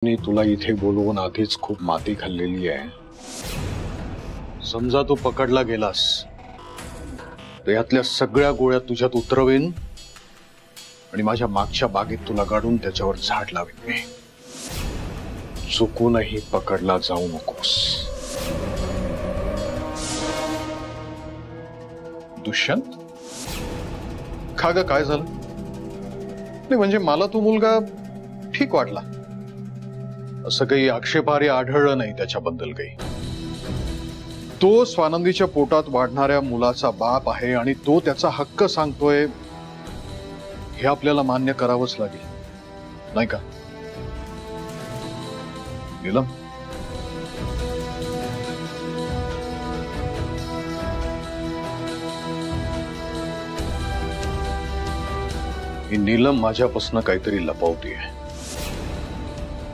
मी तुला इथे बोलवून आधीच खूप माती खाल्लेली आहे। समजा तू पकडला गेलास तर यातल्या सगळ्या गोळ्या तुझ्यात उतरवीन आणि माझ्या मागच्या बागेत तुला गाडून त्याच्यावर झाड लावीन मी। चुकूनही पकडला जाऊ नकोस। दुष्यंत का ग काय झालं? नाही म्हणजे मला तो मुलगा ठीक वाटला, असं काही आक्षेपार्ह आढळलं नाही त्याच्याबद्दल काही। तो स्वानंदीच्या पोटात वाढणाऱ्या मुलाचा बाप आहे आणि तो त्याचा हक्क सांगतोय हे आपल्याला मान्य करावंच लागेल, नाही का नीलम? ही नीलम माझ्यापासून काहीतरी लपवतीये।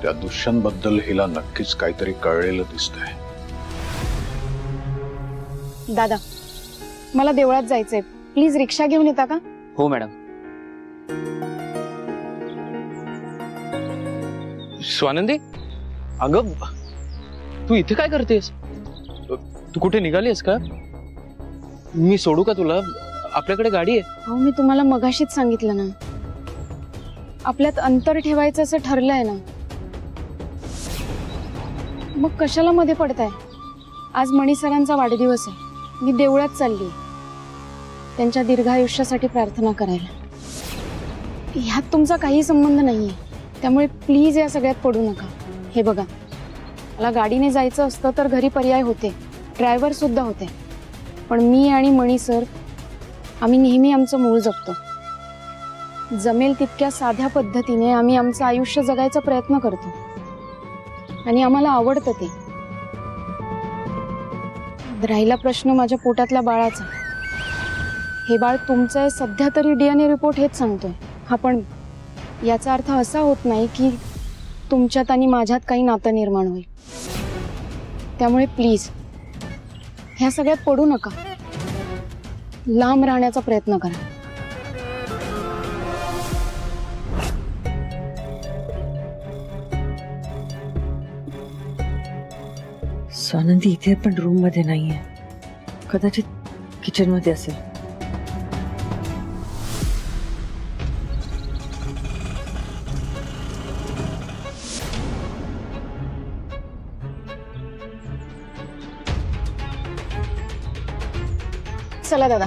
त्या दुष्यंत बद्दल हिला नक्कीच काहीतरी कळलेलं दिसतंय। दादा मला देवळात जायचंय, प्लीज रिक्षा घेऊन येता का? हो मॅडम। स्वानंदी, अगं तू इथे काय करतेस? तू कुठे निघालीस का? मी सोडू का तुला? आपल्याकडे गाडी आहे। हो मी तुम्हाला मगाशीच सांगितलं ना, आपल्यात अंतर ठेवायचं असं ठरलंय ना, मग कशाला मध्ये पडताय? आज मणी सरांचा वाढदिवस आहे, मी देवळात चालली त्यांच्या दीर्घायुष्यासाठी प्रार्थना करायला। ह्यात तुमचा काही संबंध नाहीये, त्यामुळे प्लीज या सगळ्यात पडू नका। हे बघा, मला गाडीने जायचं असतं तर घरी पर्याय होते, ड्रायव्हर सुद्धा होते, पण मी आणि मणी सर आम्ही नेहमी आमचं मूळ जपतो। जमेल तितक्या साध्या पद्धतीने आम्ही आमचं आयुष्य जगायचा प्रयत्न करतो आणि आम्हाला आवडतं ते। राहिला प्रश्न माझ्या पोटातल्या बाळाचा, हे बाळ तुमचं आहे सध्या तरी DNA रिपोर्ट हेच सांगतोय। हा पण याचा अर्थ असा होत नाही की तुमच्यात आणि माझ्यात काही नातं निर्माण होईल, त्यामुळे प्लीज ह्या सगळ्यात पडू नका, लांब राहण्याचा प्रयत्न करा। स्वानंदी इथे पण रूम मध्ये नाहीये, कदाचित किचन मध्ये असेल। चला दादा